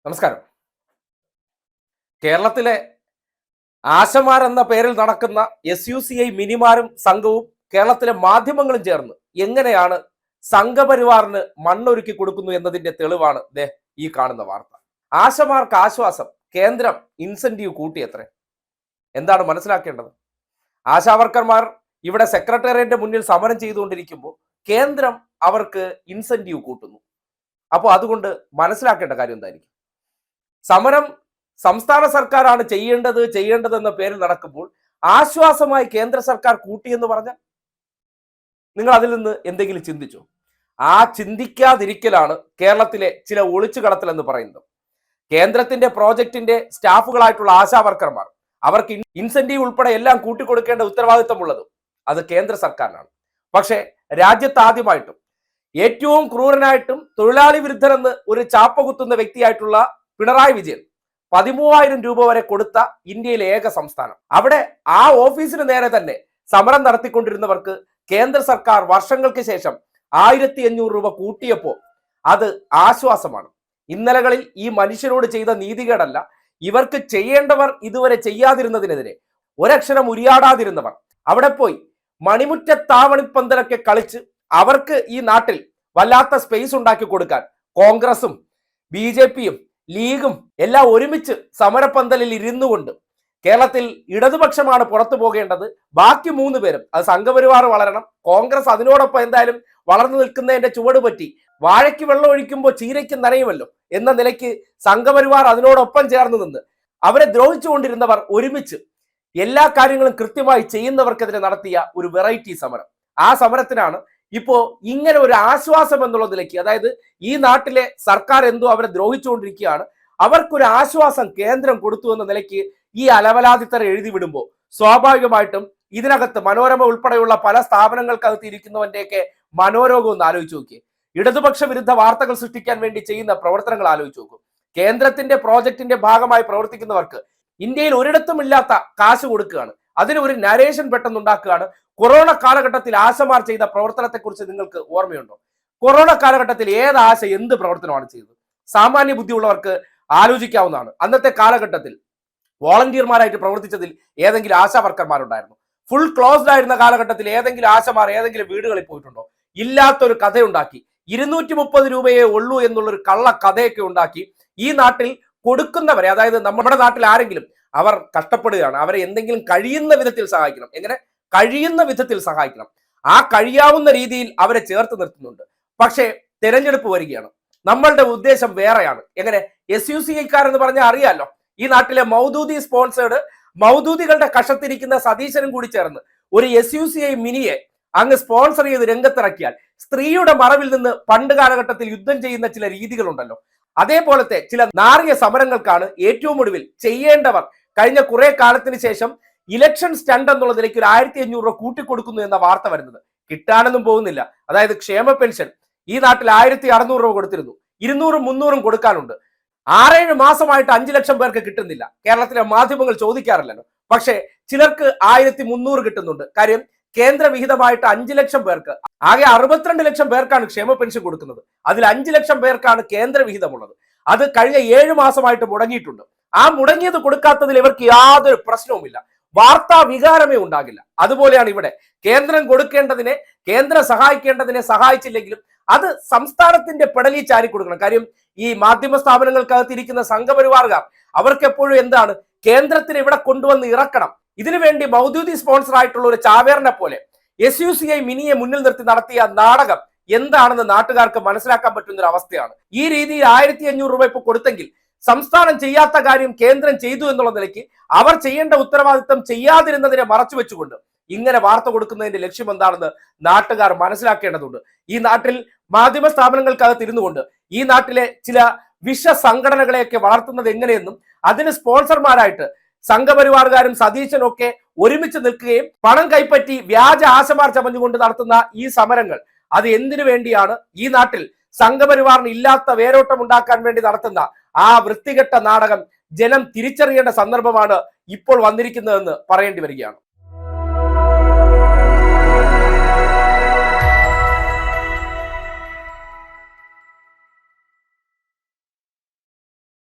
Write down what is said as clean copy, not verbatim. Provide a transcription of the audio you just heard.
നമസ്കാരം. കേരളത്തിലെ ആശമാർ എന്ന പേരിൽ നടക്കുന്ന SUCI മിനിമാരും സംഘവും കേരളത്തിലെ മാധ്യമങ്ങളും ചേർന്ന് എങ്ങനെയാണ് സംഘപരിവാറിന് മണ്ണൊരുക്കി കൊടുക്കുന്നു എന്നതിന്റെ തെളിവാണ് ഈ കാണുന്ന വാർത്ത. ആശമാർക്ക് ആശ്വാസം, കേന്ദ്രം ഇൻസെന്റീവ് കൂട്ടിയത്രേ. എന്താണ് മനസ്സിലാക്കേണ്ടത്? ആശാവർക്കർമാർ ഇവിടെ സെക്രട്ടേറിയറ്റിന്റെ മുന്നിൽ സമരം ചെയ്തുകൊണ്ടിരിക്കുമ്പോൾ കേന്ദ്രം അവർക്ക് ഇൻസെന്റീവ് കൂട്ടുന്നു. അപ്പോൾ അതുകൊണ്ട് മനസ്സിലാക്കേണ്ട കാര്യം എന്തായിരിക്കും? സമരം സംസ്ഥാന സർക്കാരാണ് ചെയ്യേണ്ടത് എന്ന പേരിൽ നടക്കുമ്പോൾ ആശ്വാസമായി കേന്ദ്ര സർക്കാർ കൂട്ടിയെന്ന് പറഞ്ഞാൽ നിങ്ങൾ അതിൽ നിന്ന് എന്തെങ്കിലും ചിന്തിച്ചോ? ആ ചിന്തിക്കാതിരിക്കലാണ് കേരളത്തിലെ ചില ഒളിച്ചുകടത്തൽ എന്ന് പറയുന്നത്. കേന്ദ്രത്തിന്റെ പ്രോജക്റ്റിന്റെ സ്റ്റാഫുകളായിട്ടുള്ള ആശാവർക്കർമാർ അവർക്ക് ഇൻസെന്റീവ് ഉൾപ്പെടെ എല്ലാം കൂട്ടിക്കൊടുക്കേണ്ട ഉത്തരവാദിത്തമുള്ളത് അത് കേന്ദ്ര സർക്കാരിനാണ്. പക്ഷേ രാജ്യത്ത് ആദ്യമായിട്ടും ഏറ്റവും ക്രൂരനായിട്ടും തൊഴിലാളി വിരുദ്ധരെന്ന് ഒരു ചാപ്പ കുത്തുന്ന വ്യക്തിയായിട്ടുള്ള പിണറായി വിജയൻ 13,000 രൂപ വരെ കൊടുത്ത ഇന്ത്യയിലെ ഏക സംസ്ഥാനം. അവിടെ ആ ഓഫീസിന് നേരെ തന്നെ സമരം നടത്തിക്കൊണ്ടിരുന്നവർക്ക് കേന്ദ്ര സർക്കാർ വർഷങ്ങൾക്ക് ശേഷം 1,500 രൂപ കൂട്ടിയപ്പോൾ അത് ആശ്വാസമാണ്. ഇന്നലകളിൽ ഈ മനുഷ്യരോട് ചെയ്ത നീതികേടല്ല, ഇവർക്ക് ചെയ്യേണ്ടവർ ഇതുവരെ ചെയ്യാതിരുന്നതിനെതിരെ ഒരക്ഷരം ഉരിയാടാതിരുന്നവർ അവിടെ പോയി മണിമുറ്റത്താവണിപ്പന്തലൊക്കെ കളിച്ച് അവർക്ക് ഈ നാട്ടിൽ വല്ലാത്ത സ്പേസ് ഉണ്ടാക്കി കൊടുക്കാൻ കോൺഗ്രസും BJPയും ലീഗും എല്ലാം ഒരുമിച്ച് സമരപ്പന്തലിൽ ഇരുന്നു കൊണ്ട് കേരളത്തിൽ ഇടതുപക്ഷമാണ് പുറത്തു പോകേണ്ടത്, ബാക്കി 3 പേരും അത് സംഘപരിവാർ വളരണം, കോൺഗ്രസ് അതിനോടൊപ്പം എന്തായാലും വളർന്നു നിൽക്കുന്നതിന്റെ ചുവട് പറ്റി വാഴയ്ക്ക് വെള്ളം ഒഴിക്കുമ്പോൾ ചീരയ്ക്ക് നനയുമല്ലോ എന്ന നിലയ്ക്ക് സംഘപരിവാർ അതിനോടൊപ്പം ചേർന്ന് നിന്ന് അവരെ ദ്രോഹിച്ചുകൊണ്ടിരുന്നവർ ഒരുമിച്ച് എല്ലാ കാര്യങ്ങളും കൃത്യമായി ചെയ്യുന്നവർക്കെതിരെ നടത്തിയ ഒരു വെറൈറ്റി സമരം. ആ സമരത്തിനാണ് ഇപ്പോ ഇങ്ങനെ ഒരു ആശ്വാസം എന്നുള്ള നിലയ്ക്ക്, അതായത് ഈ നാട്ടിലെ സർക്കാർ എന്തോ അവരെ ദ്രോഹിച്ചുകൊണ്ടിരിക്കുകയാണ്, അവർക്കൊരു ആശ്വാസം കേന്ദ്രം കൊടുത്തു എന്ന നിലയ്ക്ക് ഈ അലവലാതിത്തര എഴുതി വിടുമ്പോൾ സ്വാഭാവികമായിട്ടും ഇതിനകത്ത് മനോരമ ഉൾപ്പെടെയുള്ള പല സ്ഥാപനങ്ങൾക്കകത്ത് ഇരിക്കുന്നവന്റെയൊക്കെ മനോരോഗം ഒന്ന് ആലോചിച്ച് നോക്കിയേ. ഇടതുപക്ഷ വിരുദ്ധ വാർത്തകൾ സൃഷ്ടിക്കാൻ വേണ്ടി ചെയ്യുന്ന പ്രവർത്തനങ്ങൾ ആലോചിച്ച് നോക്കും. കേന്ദ്രത്തിന്റെ പ്രോജക്റ്റിന്റെ ഭാഗമായി പ്രവർത്തിക്കുന്നവർക്ക് ഇന്ത്യയിൽ ഒരിടത്തും ഇല്ലാത്ത കാശ് കൊടുക്കുകയാണ്, അതിന് ഒരു നരേഷൻ പെട്ടെന്നുണ്ടാക്കുകയാണ്. കൊറോണ കാലഘട്ടത്തിൽ ആശമാർ ചെയ്ത പ്രവർത്തനത്തെക്കുറിച്ച് നിങ്ങൾക്ക് ഓർമ്മയുണ്ടോ? കൊറോണ കാലഘട്ടത്തിൽ ഏത് ആശ എന്ത് പ്രവർത്തനമാണ് ചെയ്തത്? സാമാന്യ ബുദ്ധിയുള്ളവർക്ക് ആലോചിക്കാവുന്നതാണ്. അന്നത്തെ കാലഘട്ടത്തിൽ വോളണ്ടിയർമാരായിട്ട് പ്രവർത്തിച്ചതിൽ ഏതെങ്കിലും ആശാ വർക്കർമാരുണ്ടായിരുന്നു? ഫുൾ ക്ലോസ്ഡ് ആയിരുന്ന കാലഘട്ടത്തിൽ ഏതെങ്കിലും ആശമാർ ഏതെങ്കിലും വീടുകളിൽ പോയിട്ടുണ്ടോ? ഇല്ലാത്തൊരു കഥയുണ്ടാക്കി 230 രൂപയേ ഉള്ളൂ എന്നുള്ളൊരു കള്ള കഥയൊക്കെ ഉണ്ടാക്കി ഈ നാട്ടിൽ കൊടുക്കുന്നവരെ, അതായത് നമ്മുടെ നാട്ടിൽ ആരെങ്കിലും അവർ കഷ്ടപ്പെടുകയാണ്, അവരെ എന്തെങ്കിലും കഴിയുന്ന വിധത്തിൽ സഹായിക്കണം. എങ്ങനെ കഴിയുന്ന വിധത്തിൽ സഹായിക്കണം, ആ കഴിയാവുന്ന രീതിയിൽ അവരെ ചേർത്ത് നിർത്തുന്നുണ്ട്. പക്ഷേ തെരഞ്ഞെടുപ്പ് വരികയാണ്, നമ്മളുടെ ഉദ്ദേശം വേറെയാണ്. എങ്ങനെ SUCIക്കാരെന്ന് പറഞ്ഞാൽ അറിയാലോ, ഈ നാട്ടിലെ മൗദൂദി സ്പോൺസേഡ് മൗദൂദികളുടെ കഷത്തിരിക്കുന്ന സതീശനും കൂടി ചേർന്ന് ഒരു SUCI മിനിയെ അങ്ങ് സ്പോൺസർ ചെയ്ത് രംഗത്തിറക്കിയാൽ സ്ത്രീയുടെ മറവിൽ നിന്ന് പണ്ട് കാലഘട്ടത്തിൽ യുദ്ധം ചെയ്യുന്ന ചില രീതികളുണ്ടല്ലോ, അതേപോലത്തെ ചില നാറിയ സമരങ്ങൾക്കാണ് ഏറ്റവും ഒടുവിൽ ചെയ്യേണ്ടവർ കഴിഞ്ഞ കുറെ കാലത്തിന് ശേഷം ഇലക്ഷൻ സ്റ്റണ്ട് എന്നുള്ള നിലയ്ക്ക് ഒരു 1,500 രൂപ കൂട്ടിക്കൊടുക്കുന്നു എന്ന വാർത്ത വരുന്നത്. കിട്ടാനൊന്നും പോകുന്നില്ല. അതായത് ക്ഷേമ പെൻഷൻ ഈ നാട്ടിൽ 1,600 രൂപ കൊടുത്തിരുന്നു, 200 300 കൊടുക്കാനുണ്ട്. 6-7 മാസമായിട്ട് 5 ലക്ഷം പേർക്ക് കിട്ടുന്നില്ല. കേരളത്തിലെ മാധ്യമങ്ങൾ ചോദിക്കാറില്ലല്ലോ, പക്ഷേ ചിലർക്ക് 1,300 കിട്ടുന്നുണ്ട്. കാര്യം കേന്ദ്ര വിഹിതമായിട്ട് 5 ലക്ഷം പേർക്ക്, ആകെ 62 ലക്ഷം പേർക്കാണ് ക്ഷേമ പെൻഷൻ കൊടുക്കുന്നത്. അതിൽ 5 ലക്ഷം പേർക്കാണ് കേന്ദ്ര വിഹിതമുള്ളത്. അത് കഴിഞ്ഞ 7 മാസമായിട്ട് മുടങ്ങിയിട്ടുണ്ട്. ആ മുടങ്ങിയത് കൊടുക്കാത്തതിൽ ഇവർക്ക് യാതൊരു പ്രശ്നവുമില്ല, വാർത്താ വികാരമേ ഉണ്ടാകില്ല. അതുപോലെയാണ് ഇവിടെ കേന്ദ്രം കൊടുക്കേണ്ടതിനെ, കേന്ദ്രം സഹായിക്കേണ്ടതിനെ സഹായിച്ചില്ലെങ്കിലും അത് സംസ്ഥാനത്തിന്റെ പെടലി ചാരി കൊടുക്കണം. കാര്യം ഈ മാധ്യമ സ്ഥാപനങ്ങൾക്കകത്തിരിക്കുന്ന സംഘപരിവാറുകാർ അവർക്ക് എപ്പോഴും എന്താണ്, കേന്ദ്രത്തിന് ഇവിടെ കൊണ്ടുവന്ന് ഇറക്കണം. ഇതിനുവേണ്ടി മൗദൂദി സ്പോൺസർ ആയിട്ടുള്ള ഒരു ചാവേറിനെ പോലെ SUCI മിനിയെ മുന്നിൽ നിർത്തി നടത്തിയ നാടകം എന്താണെന്ന് നാട്ടുകാർക്ക് മനസ്സിലാക്കാൻ പറ്റുന്ന ഒരു അവസ്ഥയാണ്. ഈ രീതിയിൽ 1,500 രൂപ ഇപ്പൊ കൊടുത്തെങ്കിൽ സംസ്ഥാനം ചെയ്യാത്ത കാര്യം കേന്ദ്രം ചെയ്തു എന്നുള്ള നിലയ്ക്ക് അവർ ചെയ്യേണ്ട ഉത്തരവാദിത്തം ചെയ്യാതിരുന്നതിനെ മറച്ചു വെച്ചുകൊണ്ട് ഇങ്ങനെ വാർത്ത കൊടുക്കുന്നതിന്റെ ലക്ഷ്യം എന്താണെന്ന് നാട്ടുകാർ മനസ്സിലാക്കേണ്ടതുണ്ട്. ഈ നാട്ടിൽ മാധ്യമ സ്ഥാപനങ്ങൾക്കകത്ത് ഇരുന്നു കൊണ്ട് ഈ നാട്ടിലെ ചില വിഷ സംഘടനകളെയൊക്കെ വളർത്തുന്നത് എങ്ങനെയെന്നും അതിന് സ്പോൺസർമാരായിട്ട് സംഘപരിവാറുകാരും സതീശനും ഒക്കെ ഒരുമിച്ച് നിൽക്കുകയും പണം കൈപ്പറ്റി വ്യാജ ആശമാർ ചമഞ്ഞുകൊണ്ട് നടത്തുന്ന ഈ സമരങ്ങൾ അത് എന്തിനു വേണ്ടിയാണ്? ഈ നാട്ടിൽ സംഘപരിവാറിന് ഇല്ലാത്ത വേരോട്ടം ഉണ്ടാക്കാൻ വേണ്ടി നടത്തുന്ന ആ വൃത്തികെട്ട നാടകം ജനം തിരിച്ചറിയേണ്ട സന്ദർഭമാണ് ഇപ്പോൾ വന്നിരിക്കുന്നതെന്ന് പറയേണ്ടി വരികയാണ്.